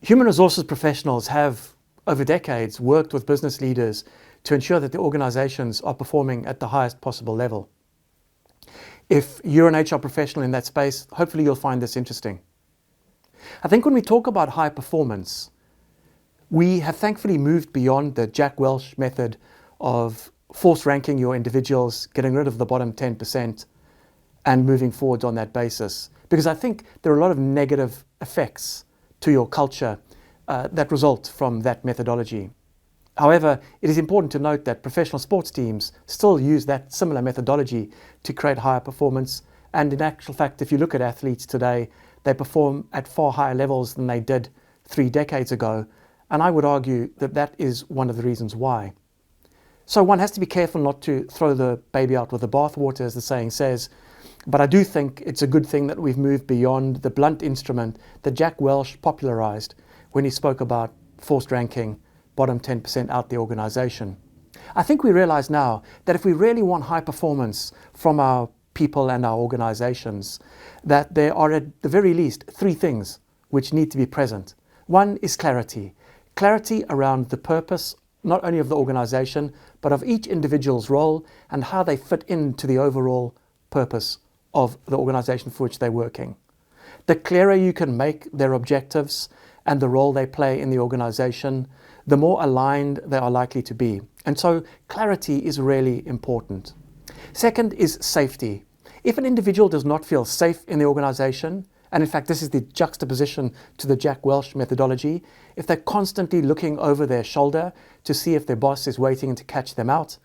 Human resources professionals have, over decades, worked with business leaders to ensure that the organizations are performing at the highest possible level. If you're an HR professional in that space, hopefully you'll find this interesting. I think when we talk about high performance, we have thankfully moved beyond the Jack Welch method of force ranking your individuals, getting rid of the bottom 10%, and moving forward on that basis. Because I think there are a lot of negative effects to your culture that result from that methodology. However, it is important to note that professional sports teams still use that similar methodology to create higher performance. And in actual fact, if you look at athletes today, they perform at far higher levels than they did 3 decades ago. And I would argue that that is one of the reasons why. So one has to be careful not to throw the baby out with the bathwater, as the saying says. But I do think it's a good thing that we've moved beyond the blunt instrument that Jack Welch popularized when he spoke about forced ranking bottom 10% out the organization. I think we realize now that if we really want high performance from our people and our organizations, that there are at the very least 3 things which need to be present. One is clarity. Clarity around the purpose, not only of the organization, but of each individual's role and how they fit into the overall purpose of the organization for which they're working. The clearer you can make their objectives and the role they play in the organization, the more aligned they are likely to be. And so clarity is really important. Second is safety. If an individual does not feel safe in the organization, and in fact this is the juxtaposition to the Jack Welch methodology, if they're constantly looking over their shoulder to see if their boss is waiting to catch them out,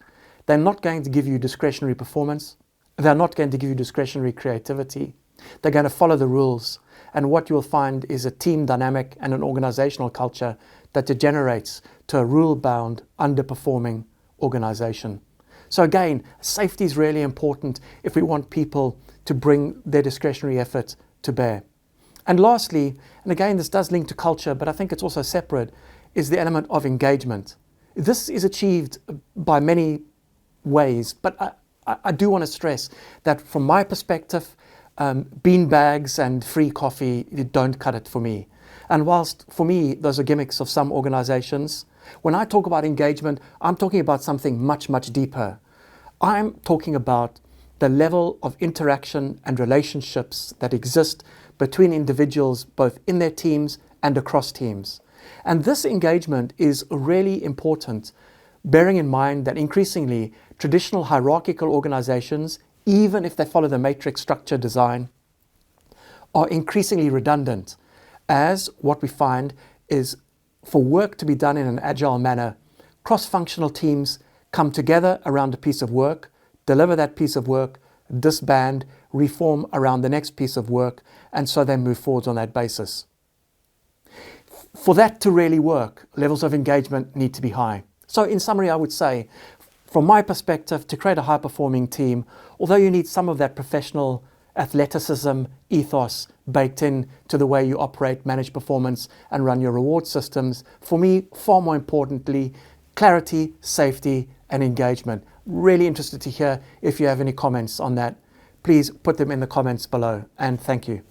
they're not going to give you discretionary performance. They're not going to give you discretionary creativity. They're going to follow the rules. And what you'll find is a team dynamic and an organizational culture that degenerates to a rule-bound, underperforming organization. So again, safety is really important if we want people to bring their discretionary effort to bear. And lastly, and again this does link to culture, but I think it's also separate, is the element of engagement. This is achieved by many ways, but I do want to stress that from my perspective, bean bags and free coffee don't cut it for me. And whilst for me those are gimmicks of some organizations, when I talk about engagement, I'm talking about something much, much deeper. I'm talking about the level of interaction and relationships that exist between individuals both in their teams and across teams. And this engagement is really important, bearing in mind that increasingly traditional hierarchical organizations, even if they follow the matrix structure design, are increasingly redundant, as what we find is for work to be done in an agile manner, cross-functional teams come together around a piece of work, deliver that piece of work, disband, reform around the next piece of work, and so they move forward on that basis. For that to really work, levels of engagement need to be high. So in summary, I would say, from my perspective, to create a high-performing team, although you need some of that professional athleticism, ethos baked in to the way you operate, manage performance, and run your reward systems, for me, far more importantly, clarity, safety, and engagement. Really interested to hear if you have any comments on that. Please put them in the comments below, and thank you.